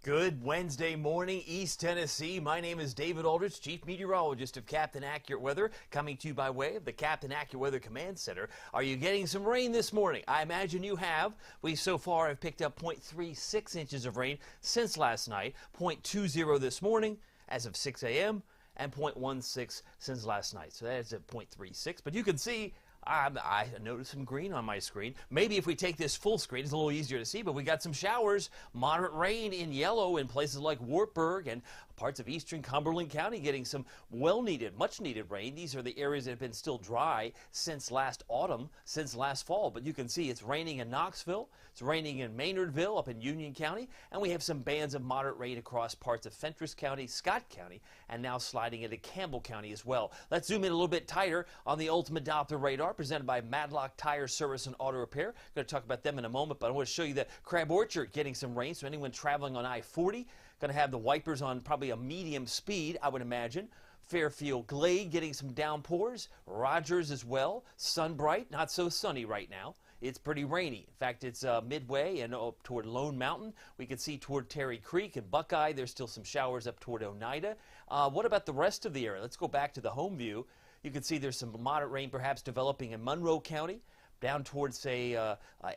Good Wednesday morning, East Tennessee. My name is David Aldrich, Chief Meteorologist of Captain Accurate Weather, coming to you by way of the Captain Accurate Weather Command Center. Are you getting some rain this morning? I imagine you have. We so far have picked up 0.36 inches of rain since last night, 0.20 this morning as of 6 a.m., and 0.16 since last night. So that's at 0.36. But you can see I noticed some green on my screen. Maybe if we take this full screen, it's a little easier to see, but we got some showers, moderate rain in yellow in places like Wartburg and parts of eastern Cumberland County getting some well-needed, much-needed rain. These are the areas that have been still dry since last autumn, since last fall. But you can see it's raining in Knoxville, it's raining in Maynardville up in Union County, and we have some bands of moderate rain across parts of Fentress County, Scott County, and now sliding into Campbell County as well. Let's zoom in a little bit tighter on the Ultimate Doppler radar presented by Madlock Tire Service and Auto Repair. Going to talk about them in a moment, but I want to show you that Crab Orchard getting some rain, so anyone traveling on I-40 going to have the wipers on probably a medium speed, I would imagine. Fairfield Glade getting some downpours. Rogers as well. Sunbright, not so sunny right now. It's pretty rainy. In fact, it's midway and up toward Lone Mountain. We can see toward Terry Creek and Buckeye. There's still some showers up toward Oneida. What about the rest of the area? Let's go back to the home view. You can see there's some moderate rain perhaps developing in Monroe County. Down towards, say,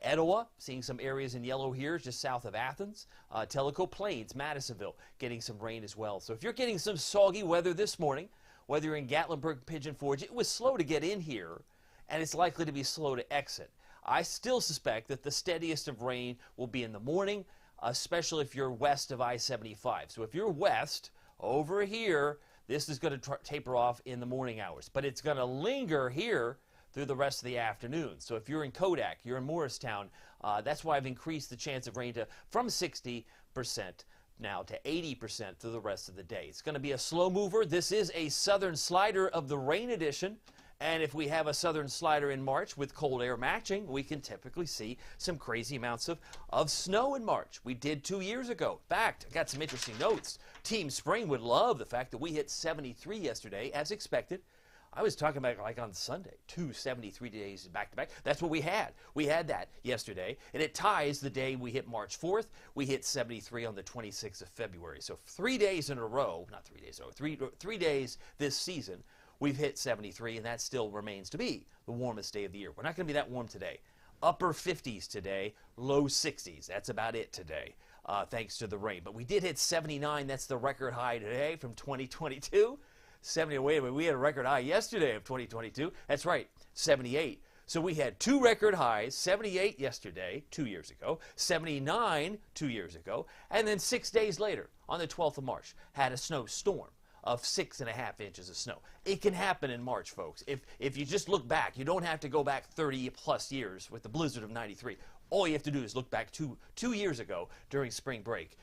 Etowah, seeing some areas in yellow here just south of Athens. Tellico Plains, Madisonville, getting some rain as well. So if you're getting some soggy weather this morning, whether you're in Gatlinburg, Pigeon Forge, it was slow to get in here, and it's likely to be slow to exit. I still suspect that the steadiest of rain will be in the morning, especially if you're west of I-75. So if you're west, over here, this is going to taper off in the morning hours. But it's going to linger here through the rest of the afternoon. So if you're in Kodak, you're in Morristown, that's why I've increased the chance of rain from 60% now to 80% through the rest of the day. It's going to be a slow mover. This is a southern slider of the rain edition. And if we have a southern slider in March with cold air matching, we can typically see some crazy amounts of snow in March. We did 2 years ago. In fact, I got some interesting notes. Team Spring would love the fact that we hit 73 yesterday, as expected. I was talking about like on Sunday, 73 days back-to-back. That's what we had. We had that yesterday, and it ties the day we hit March 4th. We hit 73 on the 26th of February. So 3 days in a row, not 3 days, three days this season, we've hit 73, and that still remains to be the warmest day of the year. We're not going to be that warm today. Upper 50s today, low 60s. That's about it today, thanks to the rain. But we did hit 79. That's the record high today from 2022. 70, wait a minute, we had a record high yesterday of 2022. That's right, 78. So we had two record highs, 78 yesterday, 2 years ago, 79 2 years ago, and then 6 days later, on the 12th of March, had a snowstorm of 6.5 inches of snow. It can happen in March, folks. If you just look back, you don't have to go back 30 plus years with the blizzard of 93. All you have to do is look back two years ago during spring break.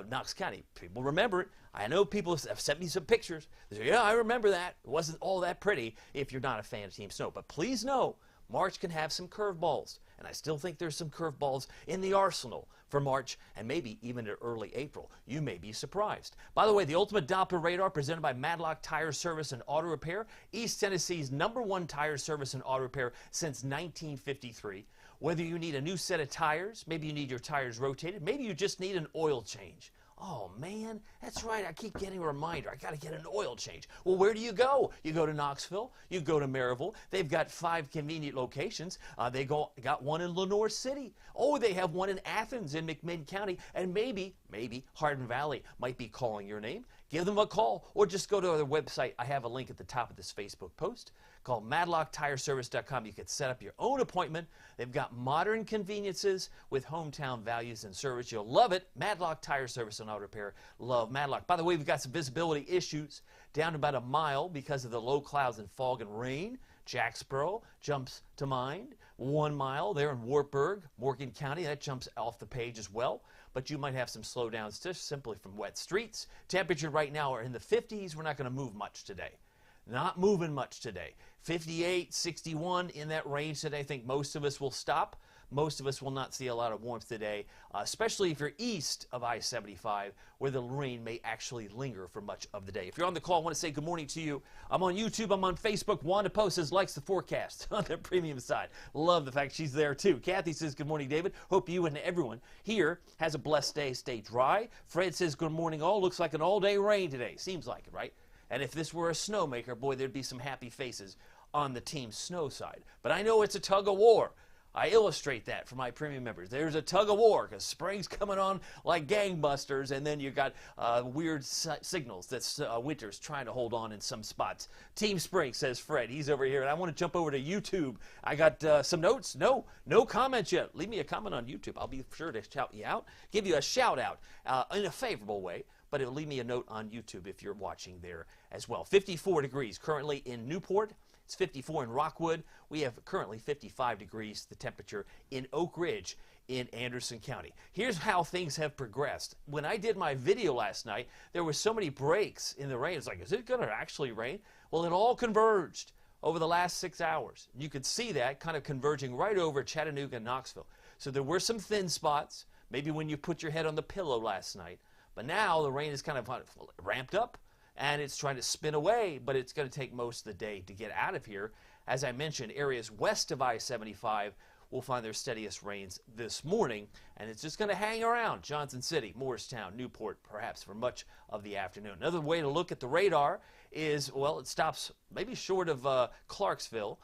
Knox County, people remember it. I know people have sent me some pictures. They say, yeah, I remember that. It wasn't all that pretty if you're not a fan of Team Snow. But please know, March can have some curveballs. And I still think there's some curveballs in the arsenal for March and maybe even in early April. You may be surprised. By the way, the Ultimate Doppler radar presented by Madlock Tire Service and Auto Repair, East Tennessee's #1 tire service and auto repair since 1953. Whether you need a new set of tires, maybe you need your tires rotated, maybe you just need an oil change. Oh, man, that's right. I keep getting a reminder. I got to get an oil change. Well, where do you go? You go to Knoxville. You go to Maryville. They've got 5 convenient locations. They got one in Lenoir City. Oh, they have one in Athens in McMinn County. And maybe Hardin Valley might be calling your name. Give them a call or just go to their website. I have a link at the top of this Facebook post. Call MadlockTireService.com. You can set up your own appointment. They've got modern conveniences with hometown values and service. You'll love it. Madlock Tire Service and Auto Repair. Love Madlock. By the way, we've got some visibility issues down about a mile because of the low clouds and fog and rain. Jacksboro jumps to mind. 1 mile there in Wartburg, Morgan County. That jumps off the page as well. But you might have some slowdowns just simply from wet streets. Temperature right now are in the 50s. We're not going to move much today. Not moving much today. 58, 61 in that range that I think most of us will stop. most of us will not see a lot of warmth today, especially if you're east of I-75, where the rain may actually linger for much of the day. If you're on the call, I want to say good morning to you. I'm on YouTube. I'm on Facebook. Wanda Post says likes the forecast on the premium side. Love the fact she's there, too. Kathy says good morning, David. Hope you and everyone here has a blessed day. Stay dry. Fred says good morning, all. Looks like an all-day rain today. Seems like it, right? And if this were a snowmaker, boy, there'd be some happy faces on the team snow side. But I know it's a tug of war. I illustrate that for my premium members. There's a tug of war because spring's coming on like gangbusters, and then you got weird signals that winter's trying to hold on in some spots. Team Spring, says Fred. He's over here, and I want to jump over to YouTube. I got some notes. No comments yet. Leave me a comment on YouTube. I'll be sure to shout you out, give you a shout out in a favorable way. But it'll leave me a note on YouTube if you're watching there as well. 54 degrees currently in Newport. It's 54 in Rockwood. We have currently 55 degrees, the temperature in Oak Ridge in Anderson County. Here's how things have progressed. When I did my video last night, there were so many breaks in the rain. It's like, is it going to actually rain? Well, it all converged over the last 6 hours. You could see that kind of converging right over Chattanooga and Knoxville. So there were some thin spots, maybe when you put your head on the pillow last night. But now the rain is kind of ramped up, and it's trying to spin away, but it's going to take most of the day to get out of here. As I mentioned, areas west of I-75 will find their steadiest rains this morning, and it's just going to hang around Johnson City, Morristown, Newport, perhaps for much of the afternoon. Another way to look at the radar is, well, it stops maybe short of Clarksville,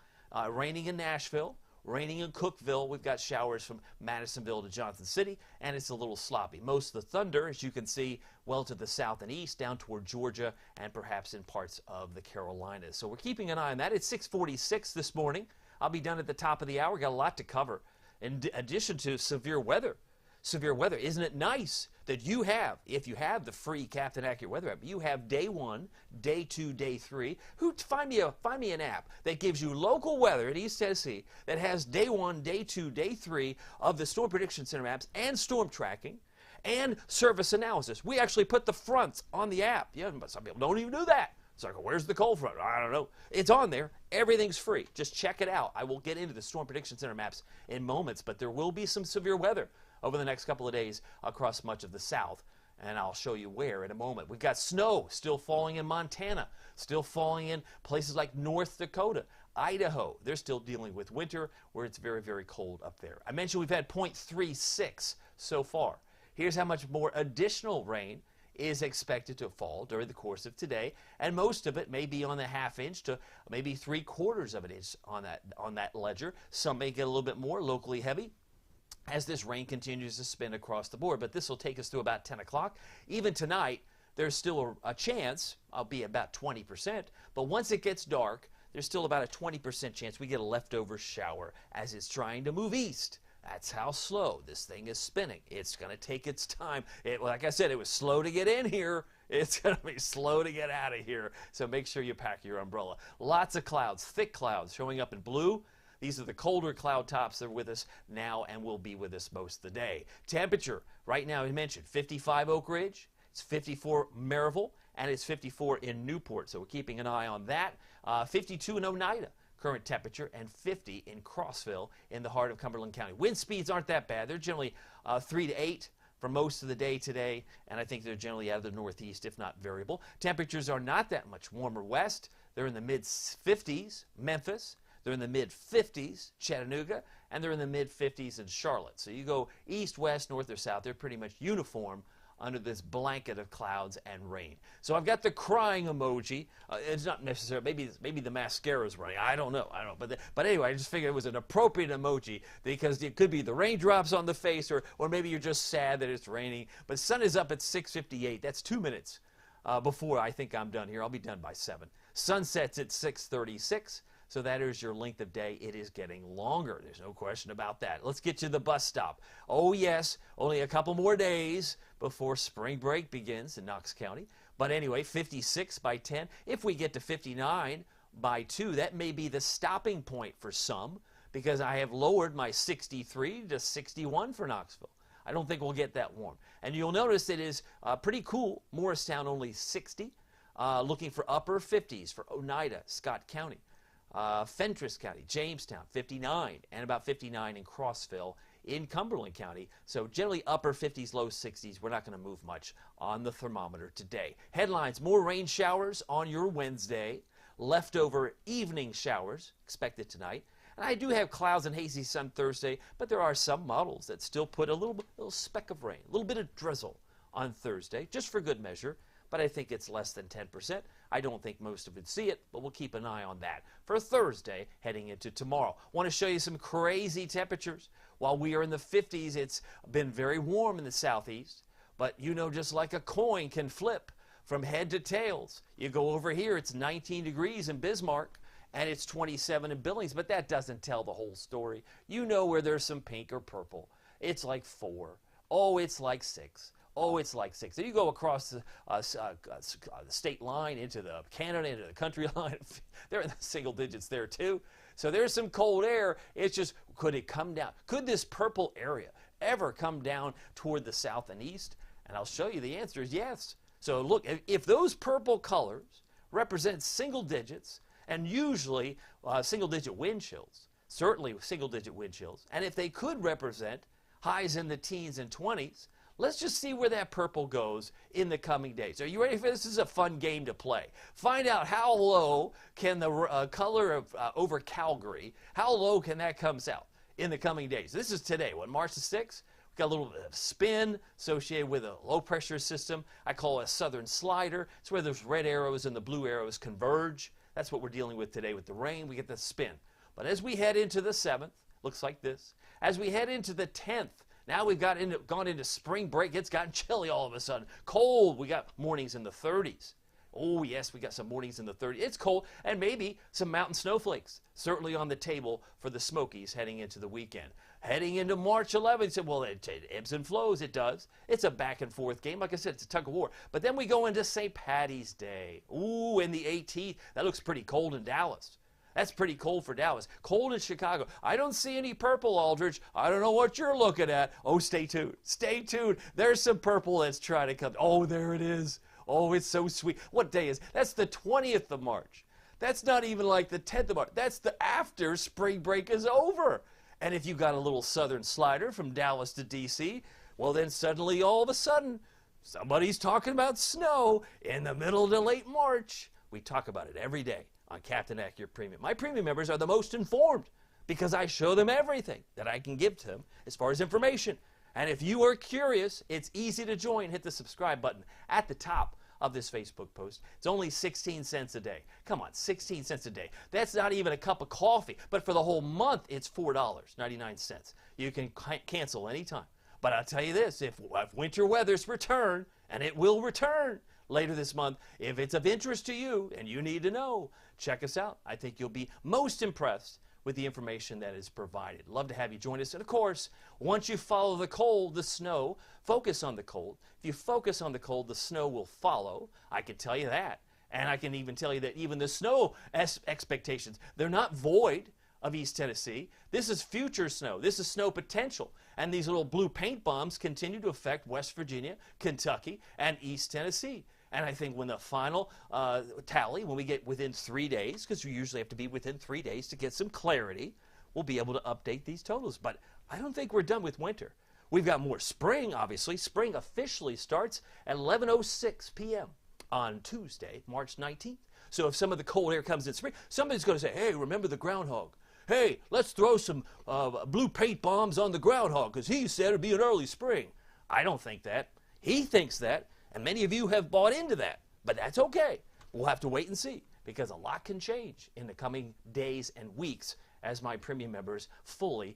raining in Nashville, raining in Cookeville. We've got showers from Madisonville to Johnson City, and it's a little sloppy. Most of the thunder, as you can see, well to the south and east, down toward Georgia, and perhaps in parts of the Carolinas. So we're keeping an eye on that. It's 6:46 this morning. I'll be done at the top of the hour. Got a lot to cover. In addition to severe weather. Severe weather. Isn't it nice that you have, if you have the free Captain Accurate Weather app, you have day 1, day 2, day 3. Find me an app that gives you local weather in East Tennessee that has day 1, day 2, day 3 of the Storm Prediction Center apps and storm tracking and service analysis. We actually put the fronts on the app. Yeah, but some people don't even do that. It's like, where's the cold front? I don't know. It's on there. Everything's free. Just check it out. I will get into the Storm Prediction Center maps in moments, but there will be some severe weather over the next couple of days across much of the South, and I'll show you where in a moment. We've got snow still falling in Montana, still falling in places like North Dakota, Idaho. They're still dealing with winter where it's very, very cold up there. I mentioned we've had 0.36 so far. Here's how much more additional rain is expected to fall during the course of today, and most of it may be on the ½ inch to maybe 3/4 of an inch on that ledger. Some may get a little bit more locally heavy as this rain continues to spin across the board, but this will take us to about 10 o'clock. Even tonight, there's still a chance, I'll be about 20%, but once it gets dark, there's still about a 20% chance we get a leftover shower as it's trying to move east. That's how slow this thing is spinning. It's going to take its time. Like I said, it was slow to get in here. It's going to be slow to get out of here, so make sure you pack your umbrella. Lots of clouds, thick clouds showing up in blue. These are the colder cloud tops that are with us now and will be with us most of the day. Temperature, right now, I mentioned 55 Oak Ridge, it's 54 Maryville, and it's 54 in Newport. So we're keeping an eye on that. 52 in Oneida, current temperature, and 50 in Crossville in the heart of Cumberland County. Wind speeds aren't that bad. They're generally 3 to 8 for most of the day today, and I think they're generally out of the northeast, if not variable. Temperatures are not that much warmer west. They're in the mid-50s, Memphis. They're in the mid-50s, Chattanooga, and they're in the mid-50s in Charlotte. So you go east, west, north, or south, they're pretty much uniform under this blanket of clouds and rain. So I've got the crying emoji. It's not necessarily, maybe the mascara's running. I don't know. But anyway, I just figured it was an appropriate emoji because it could be the raindrops on the face, or maybe you're just sad that it's raining. But the sun is up at 6:58. That's 2 minutes before I think I'm done here. I'll be done by 7. Sun sets at 6:36. So that is your length of day. It is getting longer. There's no question about that. Let's get to the bus stop. Oh, yes, only a couple more days before spring break begins in Knox County. But anyway, 56 by 10. If we get to 59 by 2, that may be the stopping point for some because I have lowered my 63 to 61 for Knoxville. I don't think we'll get that warm. And you'll notice it is pretty cool. Morristown only 60. Looking for upper 50s for Oneida, Scott County. Fentress County, Jamestown, 59, and about 59 in Crossville in Cumberland County. So generally upper 50s, low 60s. We're not going to move much on the thermometer today. Headlines: more rain showers on your Wednesday. Leftover evening showers expected tonight. And I do have clouds and hazy sun Thursday, but there are some models that still put a little speck of rain, a little bit of drizzle on Thursday, just for good measure. But I think it's less than 10%. I don't think most of it see it, but we'll keep an eye on that for Thursday heading into tomorrow. Want to show you some crazy temperatures. While we are in the 50s, it's been very warm in the southeast, but you know, just like a coin can flip from head to tails. You go over here, it's 19 degrees in Bismarck, and it's 27 in Billings, but that doesn't tell the whole story. You know where there's some pink or purple. It's like 4. Oh, it's like 6. Oh, it's like 6. So you go across the state line into the Canada, into the country line. They're in the single digits there too. So there's some cold air. It's just, could it come down? Could this purple area ever come down toward the south and east? And I'll show you the answer is yes. So look, if those purple colors represent single digits, and usually single-digit wind chills, certainly single-digit wind chills, and if they could represent highs in the teens and 20s, let's just see where that purple goes in the coming days. Are you ready for this? This is a fun game to play. Find out how low can the color of over Calgary, how low can that come out in the coming days? This is today, March the 6th. Got a little bit of spin associated with a low pressure system. I call it a southern slider. It's where those red arrows and the blue arrows converge. That's what we're dealing with today with the rain. We get the spin. But as we head into the 7th, looks like this. As we head into the 10th, now we've gone into spring break. It's gotten chilly all of a sudden. Cold. We got mornings in the 30s. Oh, yes, we got some mornings in the 30s. It's cold, and maybe some mountain snowflakes certainly on the table for the Smokies heading into the weekend. Heading into March 11th, well, it ebbs and flows, it does. It's a back-and-forth game. Like I said, it's a tug of war. But then we go into St. Patty's Day. Ooh, in the 18th. That looks pretty cold in Dallas. That's pretty cold for Dallas. Cold in Chicago. I don't see any purple, Aldridge. I don't know what you're looking at. Oh, stay tuned. Stay tuned. There's some purple that's trying to come. Oh, there it is. Oh, it's so sweet. What day is? That's the 20th of March. That's not even like the 10th of March. That's the after spring break is over. And if you got a little southern slider from Dallas to D.C., well, then suddenly, all of a sudden, somebody's talking about snow in the middle to late March. We talk about it every day on Captain Accurate Premium. My premium members are the most informed because I show them everything that I can give to them as far as information. And if you are curious, it's easy to join. Hit the subscribe button at the top of this Facebook post. It's only 16 cents a day. Come on, 16 cents a day. That's not even a cup of coffee. But for the whole month, it's $4.99. You can cancel anytime. But I'll tell you this, if winter weather's return, and it will return later this month, if it's of interest to you and you need to know, check us out. I think you'll be most impressed with the information that is provided. Love to have you join us. And of course, once you follow the cold, the snow, focus on the cold. If you focus on the cold, the snow will follow. I can tell you that. And I can even tell you that even the snow expectations, they're not void of East Tennessee. This is future snow. This is snow potential. And these little blue paint bombs continue to affect West Virginia, Kentucky, and East Tennessee. And I think when the final tally, when we get within 3 days, because we usually have to be within 3 days to get some clarity, we'll be able to update these totals. But I don't think we're done with winter. We've got more spring, obviously. Spring officially starts at 11:06 p.m. on Tuesday, March 19th. So if some of the cold air comes in spring, somebody's going to say, hey, remember the groundhog? Hey, let's throw some blue paint bombs on the groundhog because he said it'd be an early spring. I don't think that. He thinks that. And many of you have bought into that, but that's okay. We'll have to wait and see because a lot can change in the coming days and weeks as my premium members fully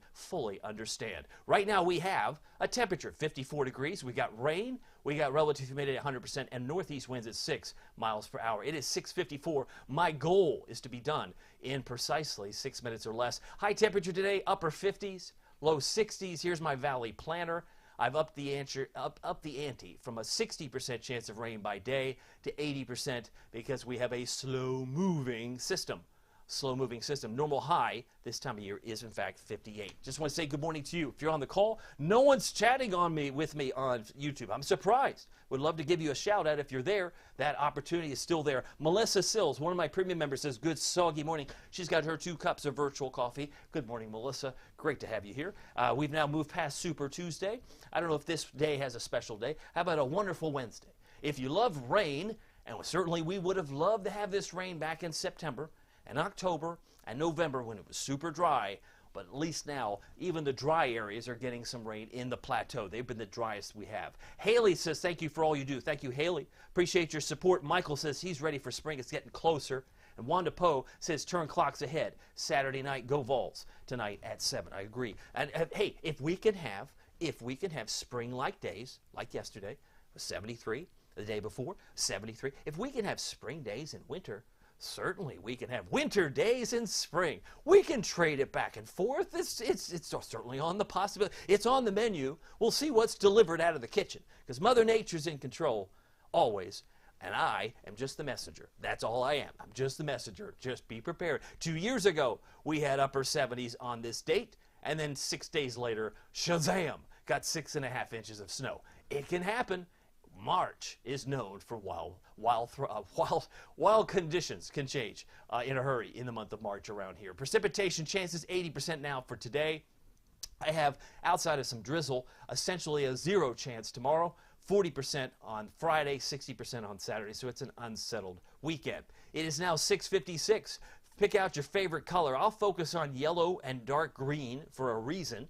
understand. Right now we have a temperature, 54 degrees. We got rain. We got relative humidity at 100% and northeast winds at 6 miles per hour. It is 6:54. My goal is to be done in precisely 6 minutes or less. High temperature today, upper 50s, low 60s. Here's my valley planner. I've upped the ante from a 60% chance of rain by day to 80% because we have a slow-moving system. slow-moving system. Normal high this time of year is, in fact, 58. Just want to say good morning to you. If you're on the call, no one's chatting with me on YouTube. I'm surprised. Would love to give you a shout-out if you're there. That opportunity is still there. Melissa Sills, one of my premium members, says, good soggy morning. She's got her 2 cups of virtual coffee. Good morning, Melissa. Great to have you here. We've now moved past Super Tuesday. I don't know if this day has a special day. How about a wonderful Wednesday? If you love rain, and certainly we would have loved to have this rain back in September and October and November when it was super dry, but at least now even the dry areas are getting some rain in the plateau. They've been the driest we have. Haley says, thank you for all you do. Thank you, Haley. Appreciate your support. Michael says he's ready for spring. It's getting closer. And Wanda Poe says, turn clocks ahead. Saturday night, go Vols tonight at 7. I agree. And hey, if we can have spring-like days, like yesterday, 73, the day before, 73. If we can have spring days in winter, certainly we can have winter days in spring. We can trade it back and forth. It's certainly on the possibility. It's on the menu. We'll see what's delivered out of the kitchen because Mother Nature's in control always. And I am just the messenger. That's all I am. I'm just the messenger. Just be prepared. 2 years ago, we had upper 70s on this date. And then 6 days later, shazam, got 6.5 inches of snow. It can happen. March is known for wild conditions can change in a hurry in the month of March around here. Precipitation chances 80% now for today. I have, outside of some drizzle, essentially a 0 chance tomorrow, 40% on Friday, 60% on Saturday, so it's an unsettled weekend. It is now 6:56. Pick out your favorite color. I'll focus on yellow and dark green for a reason.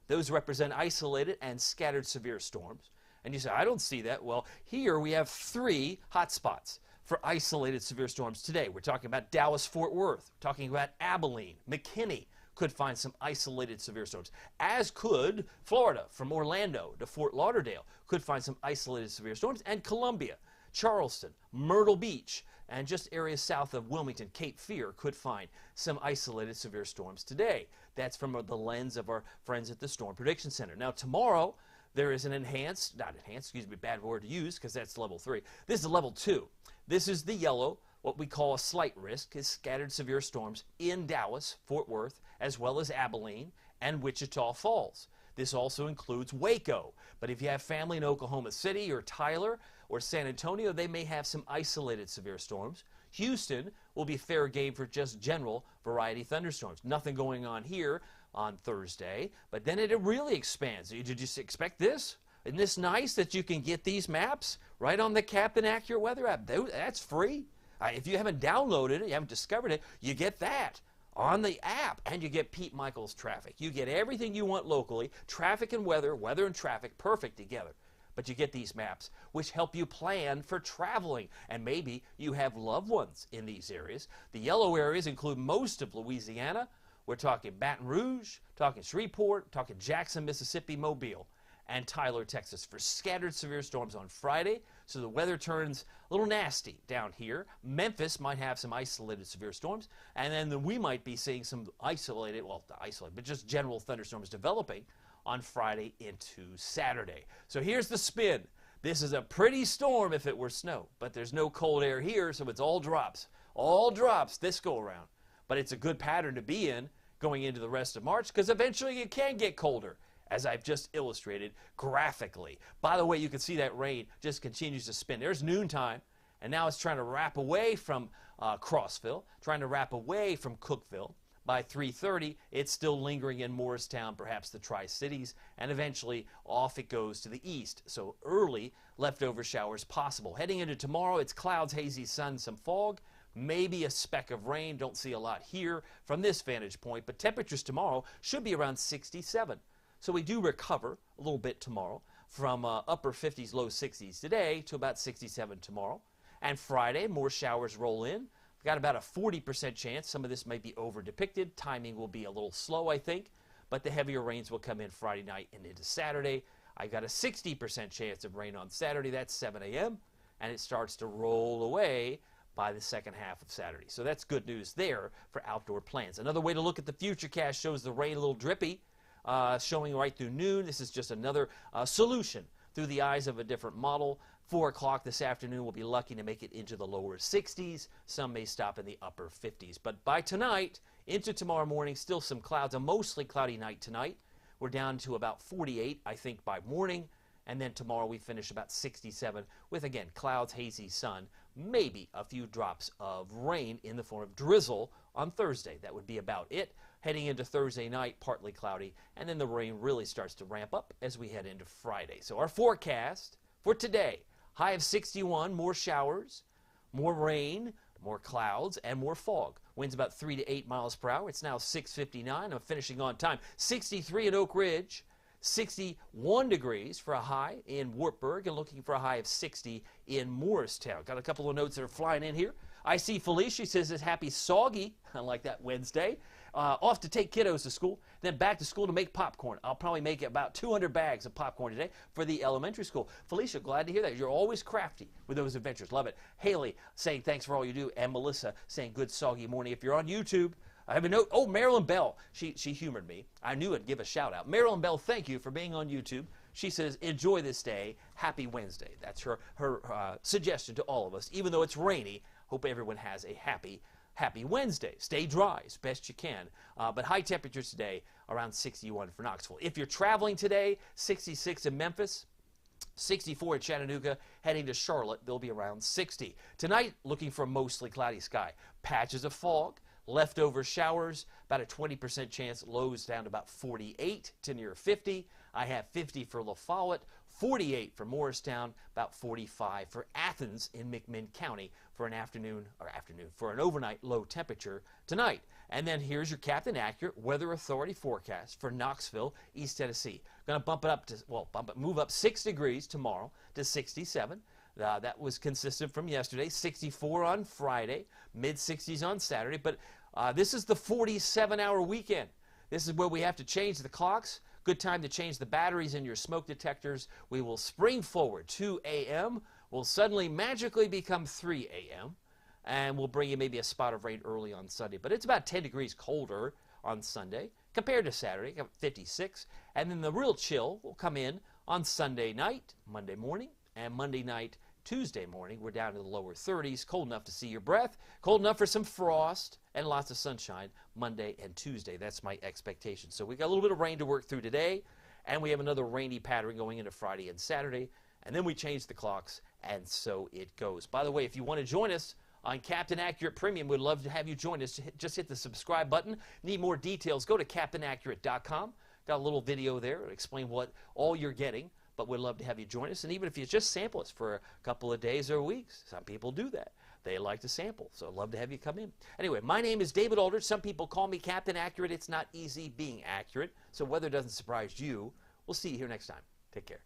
Those represent isolated and scattered severe storms. And you say, I don't see that. Well, here we have 3 hot spots for isolated severe storms today. We're talking about Dallas-Fort Worth, talking about Abilene, McKinney could find some isolated severe storms, as could Florida from Orlando to Fort Lauderdale could find some isolated severe storms, and Columbia, Charleston, Myrtle Beach, and just areas south of Wilmington, Cape Fear could find some isolated severe storms today. That's from the lens of our friends at the Storm Prediction Center. Now tomorrow, there is an bad word to use because that's level 3. This is level 2. This is the yellow, what we call a slight risk, is scattered severe storms in Dallas, Fort Worth, as well as Abilene and Wichita Falls. This also includes Waco. But if you have family in Oklahoma City or Tyler or San Antonio, they may have some isolated severe storms. Houston will be fair game for just general variety thunderstorms. Nothing going on here on Thursday, but then it really expands. Did you expect this? Isn't this nice that you can get these maps right on the Captain Accurate Weather app? That's free. If you haven't downloaded it, you haven't discovered it, you get that on the app, and you get Pete Michaels traffic. You get everything you want locally, traffic and weather, weather and traffic, perfect together. But you get these maps, which help you plan for traveling. And maybe you have loved ones in these areas. The yellow areas include most of Louisiana. We're talking Baton Rouge, talking Shreveport, talking Jackson, Mississippi, Mobile, and Tyler, Texas for scattered severe storms on Friday. So the weather turns a little nasty down here. Memphis might have some isolated severe storms. And then we might be seeing some isolated, but just general thunderstorms developing on Friday into Saturday. So here's the spin. This is a pretty storm if it were snow, but there's no cold air here, so it's all drops. All drops this go around. But it's a good pattern to be in going into the rest of March because eventually it can get colder, as I've just illustrated graphically. By the way, you can see that rain just continues to spin. There's noontime, and now it's trying to wrap away from Crossville, trying to wrap away from Cookeville. By 3:30, it's still lingering in Morristown, perhaps the Tri-Cities, and eventually off it goes to the east. So early leftover showers possible. Heading into tomorrow, it's clouds, hazy sun, some fog. Maybe a speck of rain. Don't see a lot here from this vantage point, but temperatures tomorrow should be around 67. So we do recover a little bit tomorrow from upper 50s, low 60s today to about 67 tomorrow. And Friday, more showers roll in. We've got about a 40% chance. Some of this may be over-depicted. Timing will be a little slow, I think, but the heavier rains will come in Friday night and into Saturday. I got a 60% chance of rain on Saturday. That's 7 a.m., and it starts to roll away by the second half of Saturday. So that's good news there for outdoor plans. Another way to look at the Futurecast shows the rain a little drippy, showing right through noon. This is just another solution through the eyes of a different model 4 o'clock this afternoon, we'll be lucky to make it into the lower 60s. Some may stop in the upper 50s. But by tonight, into tomorrow morning, still some clouds. A mostly cloudy night tonight. We're down to about 48, I think, by morning. And then tomorrow we finish about 67 with, again, clouds, hazy sun, maybe a few drops of rain in the form of drizzle on Thursday. That would be about it. Heading into Thursday night, partly cloudy, and then the rain really starts to ramp up as we head into Friday. So our forecast for today, high of 61, more showers, more rain, more clouds, and more fog. Winds about 3 to 8 miles per hour. It's now 6:59. I'm finishing on time. 63 in Oak Ridge. 61 degrees for a high in Wartburg, and looking for a high of 60 in Morristown. Got a couple of notes that are flying in here. I see Felicia. She says it's happy soggy. I like that Wednesday. Off to take kiddos to school, then back to school to make popcorn. I'll probably make about 200 bags of popcorn today for the elementary school. Felicia, glad to hear that. You're always crafty with those adventures. Love it. Haley saying thanks for all you do, and Melissa saying good soggy morning. If you're on YouTube, I have a note. Oh, Marilyn Bell. She humored me. I knew I'd give a shout out. Marilyn Bell, thank you for being on YouTube. She says, enjoy this day. Happy Wednesday. That's her suggestion to all of us. Even though it's rainy, hope everyone has a happy Wednesday. Stay dry as best you can. But high temperatures today, around 61 for Knoxville. If you're traveling today, 66 in Memphis. 64 at Chattanooga, heading to Charlotte, they'll be around 60. Tonight, looking for a mostly cloudy sky. Patches of fog. Leftover showers, about a 20% chance, lows down to about 48 to near 50. I have 50 for La Follette, 48 for Morristown, about 45 for Athens in McMinn County for an overnight low temperature tonight. And then here's your Captain Accurate Weather Authority forecast for Knoxville, East Tennessee. Going to move up 6 degrees tomorrow to 67. That was consistent from yesterday. 64 on Friday, mid-60s on Saturday. But this is the 47-hour weekend. This is where we have to change the clocks. Good time to change the batteries in your smoke detectors. We will spring forward. 2 a.m. will suddenly magically become 3 a.m. And we'll bring you maybe a spot of rain early on Sunday. But it's about 10 degrees colder on Sunday compared to Saturday, 56. And then the real chill will come in on Sunday night, Monday morning, and Monday night, Tuesday morning. We're down to the lower 30s, cold enough to see your breath, cold enough for some frost, and lots of sunshine Monday and Tuesday. That's my expectation. So we got a little bit of rain to work through today, and we have another rainy pattern going into Friday and Saturday, and then we change the clocks, and so it goes. By the way, if you want to join us on Captain Accurate Premium, we'd love to have you join us. Just hit the subscribe button. Need more details, go to CaptainAccurate.com. Got a little video there to explain what all you're getting. But we'd love to have you join us. And even if you just sample us for a couple of days or weeks, some people do that. They like to sample. So I'd love to have you come in. Anyway, my name is David Aldrich. Some people call me Captain Accurate. It's not easy being accurate. So weather doesn't surprise you. We'll see you here next time. Take care.